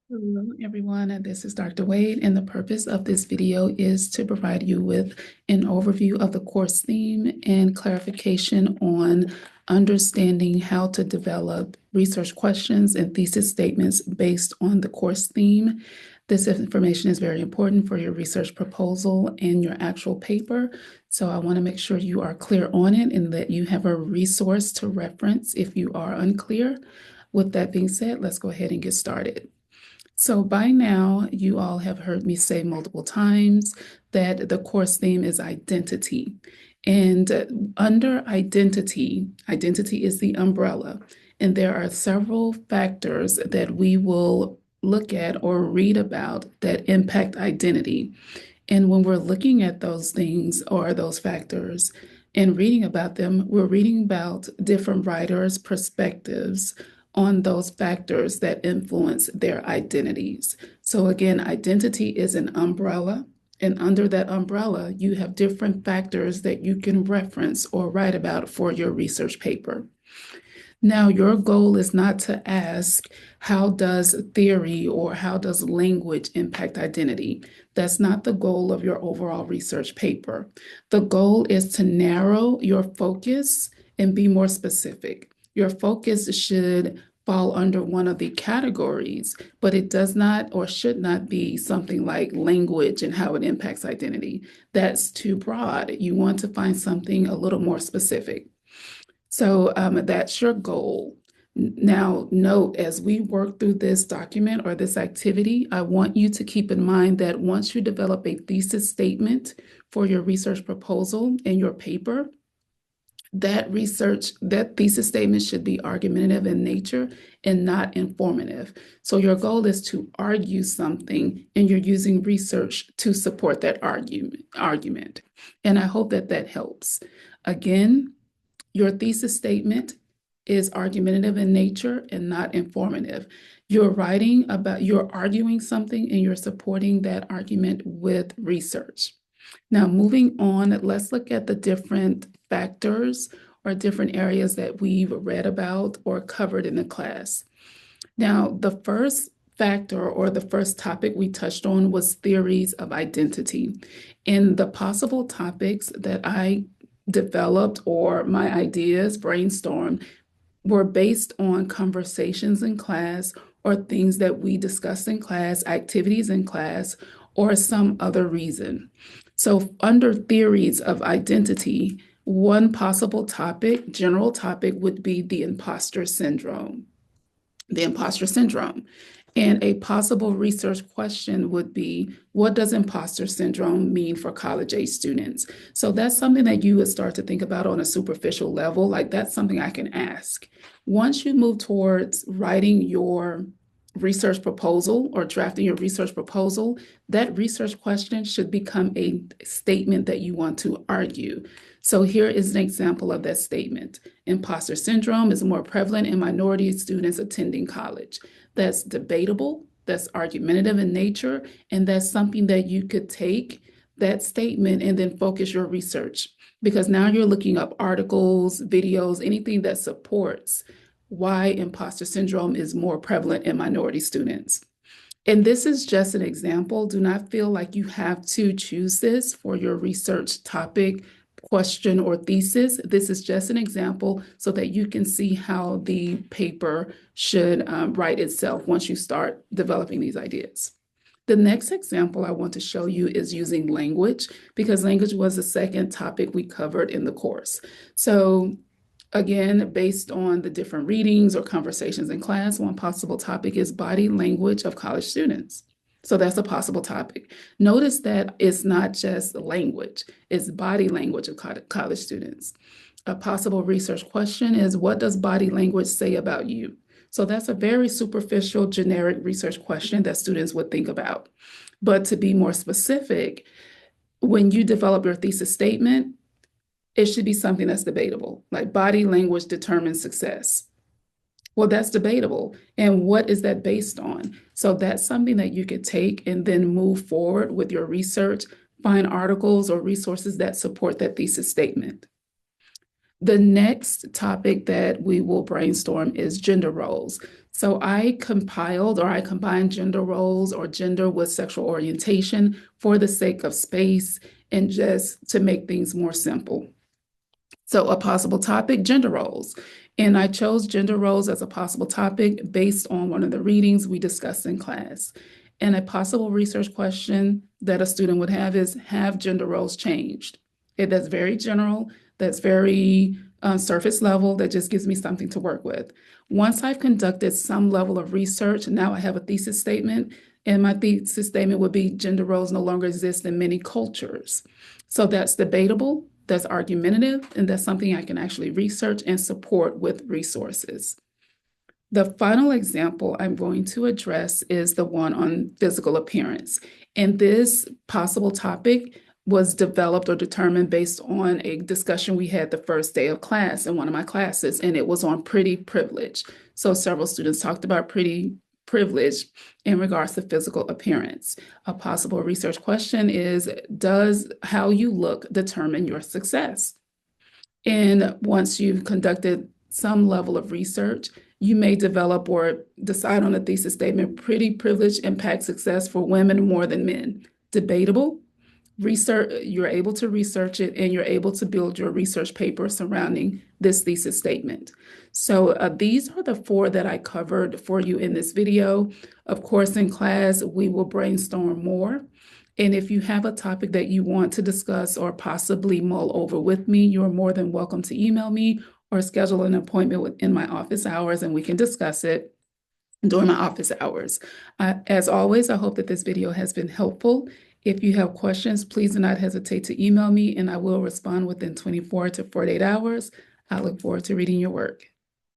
Hello, everyone, and this is Dr. Wade, and the purpose of this video is to provide you with an overview of the course theme and clarification on understanding how to develop research questions and thesis statements based on the course theme. This information is very important for your research proposal and your actual paper, so I want to make sure you are clear on it and that you have a resource to reference if you are unclear. With that being said, let's go ahead and get started. So by now, you all have heard me say multiple times that the course theme is identity. And under identity, identity is the umbrella. And there are several factors that we will look at or read about that impact identity. And when we're looking at those things or those factors and reading about them, we're reading about different writers' perspectives on those factors that influence their identities. So again, identity is an umbrella, and under that umbrella, you have different factors that you can reference or write about for your research paper. Now, your goal is not to ask, how does theory or how does language impact identity? That's not the goal of your overall research paper. The goal is to narrow your focus and be more specific. Your focus should fall under one of the categories, but it does not or should not be something like language and how it impacts identity. That's too broad. You want to find something a little more specific. So that's your goal. Now, note as we work through this document or this activity, I want you to keep in mind that once you develop a thesis statement for your research proposal and your paper, that thesis statement should be argumentative in nature and not informative. So your goal is to argue something, and you're using research to support that argument. And I hope that that helps. Again, your thesis statement is argumentative in nature and not informative. You're arguing something and you're supporting that argument with research. Now, moving on, let's look at the different factors or different areas that we've read about or covered in the class. Now, the first factor or the first topic we touched on was theories of identity. And the possible topics that I developed or my ideas brainstormed were based on conversations in class or things that we discussed in class, activities in class, or some other reason. So under theories of identity, one possible topic, general topic, would be the imposter syndrome. The imposter syndrome. And a possible research question would be, what does imposter syndrome mean for college-age students? So that's something that you would start to think about on a superficial level, like that's something I can ask. Once you move towards writing your research proposal or drafting your research proposal, that research question should become a statement that you want to argue. So here is an example of that statement. Imposter syndrome is more prevalent in minority students attending college. That's debatable, that's argumentative in nature, and that's something that you could take that statement and then focus your research. Because now you're looking up articles, videos, anything that supports why imposter syndrome is more prevalent in minority students. And this is just an example. Do not feel like you have to choose this for your research topic, question, or thesis. This is just an example so that you can see how the paper should write itself once you start developing these ideas. The next example I want to show you is using language, because language was the second topic we covered in the course. So again, based on the different readings or conversations in class, one possible topic is body language of college students. So that's a possible topic. Notice that it's not just language, it's body language of college students. A possible research question is, what does body language say about you? So that's a very superficial, generic research question that students would think about. But to be more specific, when you develop your thesis statement, it should be something that's debatable, like body language determines success. Well, that's debatable. And what is that based on? So that's something that you could take and then move forward with your research, find articles or resources that support that thesis statement. The next topic that we will brainstorm is gender roles. So I combined gender roles or gender with sexual orientation for the sake of space and just to make things more simple. So a possible topic, gender roles. And I chose gender roles as a possible topic based on one of the readings we discussed in class. And a possible research question that a student would have is, have gender roles changed? That's very general, that's very surface level, that just gives me something to work with. Once I've conducted some level of research, now I have a thesis statement, and my thesis statement would be gender roles no longer exist in many cultures. So that's debatable, that's argumentative, and that's something I can actually research and support with resources. The final example I'm going to address is the one on physical appearance. And this possible topic was developed or determined based on a discussion we had the first day of class in one of my classes, and it was on pretty privilege. So several students talked about pretty privilege in regards to physical appearance. A possible research question is, does how you look determine your success? And once you've conducted some level of research, you may develop or decide on a thesis statement, pretty privilege impacts success for women more than men. Debatable. Research, you're able to research it and you're able to build your research paper surrounding this thesis statement. So these are the 4 that I covered for you in this video. Of course, in class, we will brainstorm more. And if you have a topic that you want to discuss or possibly mull over with me, you're more than welcome to email me or schedule an appointment within my office hours and we can discuss it during my office hours. As always, I hope that this video has been helpful. If you have questions, please do not hesitate to email me and I will respond within 24 to 48 hours. I look forward to reading your work.